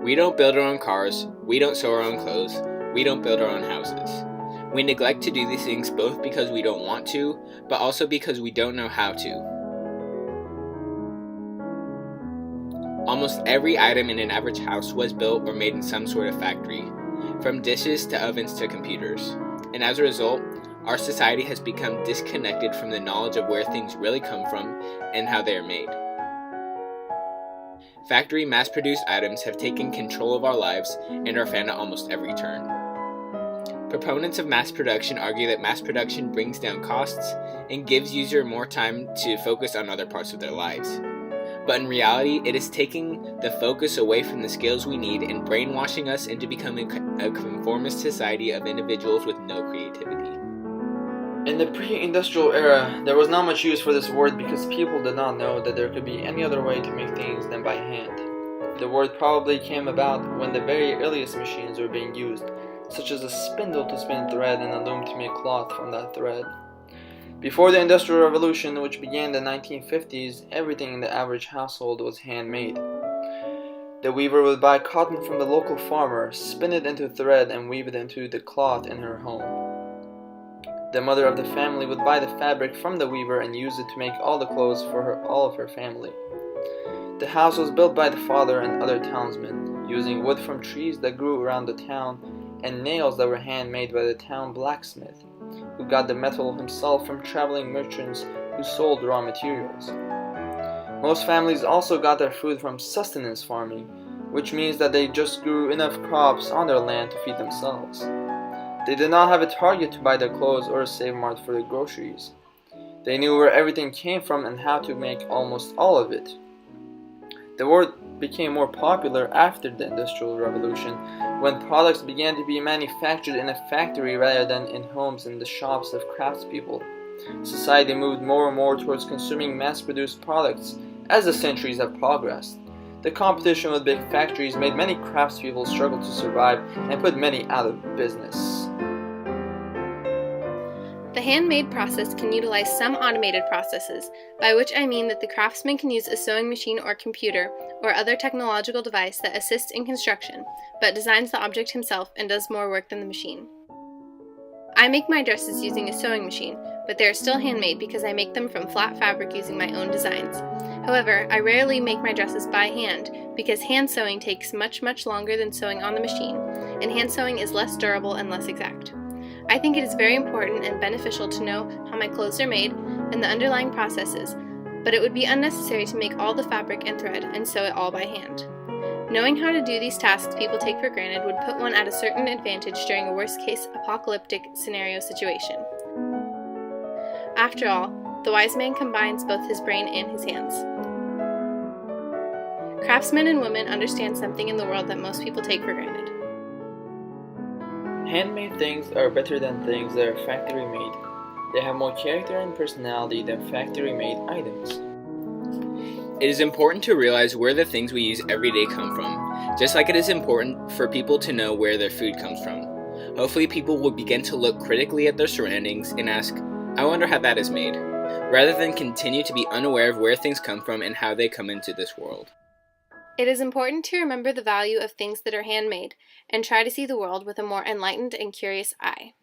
We don't build our own cars, we don't sew our own clothes, we don't build our own houses. We neglect to do these things both because we don't want to, but also because we don't know how to. Almost every item in an average house was built or made in some sort of factory, from dishes to ovens to computers. And as a result, our society has become disconnected from the knowledge of where things really come from and how they are made. Factory mass-produced items have taken control of our lives and are found at almost every turn. Proponents of mass production argue that mass production brings down costs and gives users more time to focus on other parts of their lives. But in reality, it is taking the focus away from the skills we need and brainwashing us into becoming a conformist society of individuals with no creativity. In the pre-industrial era, there was not much use for this word because people did not know that there could be any other way to make things than by hand. The word probably came about when the very earliest machines were being used, such as a spindle to spin thread and a loom to make cloth from that thread. Before the Industrial Revolution, which began in the 1950s, everything in the average household was handmade. The weaver would buy cotton from the local farmer, spin it into thread, and weave it into the cloth in her home. The mother of the family would buy the fabric from the weaver and use it to make all the clothes for all of her family. The house was built by the father and other townsmen, using wood from trees that grew around the town and nails that were handmade by the town blacksmith, who got the metal himself from traveling merchants who sold raw materials. Most families also got their food from sustenance farming, which means that they just grew enough crops on their land to feed themselves. They did not have a Target to buy their clothes or a Save Mart for their groceries. They knew where everything came from and how to make almost all of it. The word became more popular after the Industrial Revolution, when products began to be manufactured in a factory rather than in homes and the shops of craftspeople. Society moved more and more towards consuming mass-produced products as the centuries have progressed. The competition with big factories made many craftspeople struggle to survive and put many out of business. The handmade process can utilize some automated processes, by which I mean that the craftsman can use a sewing machine or computer or other technological device that assists in construction, but designs the object himself and does more work than the machine. I make my dresses using a sewing machine, but they are still handmade because I make them from flat fabric using my own designs. However, I rarely make my dresses by hand because hand sewing takes much longer than sewing on the machine, and hand sewing is less durable and less exact. I think it is very important and beneficial to know how my clothes are made and the underlying processes, but it would be unnecessary to make all the fabric and thread and sew it all by hand. Knowing how to do these tasks people take for granted would put one at a certain advantage during a worst-case apocalyptic scenario situation. After all, the wise man combines both his brain and his hands. Craftsmen and women understand something in the world that most people take for granted. Handmade things are better than things that are factory-made. They have more character and personality than factory-made items. It is important to realize where the things we use every day come from, just like it is important for people to know where their food comes from. Hopefully people will begin to look critically at their surroundings and ask, I wonder how that is made, rather than continue to be unaware of where things come from and how they come into this world. It is important to remember the value of things that are handmade and try to see the world with a more enlightened and curious eye.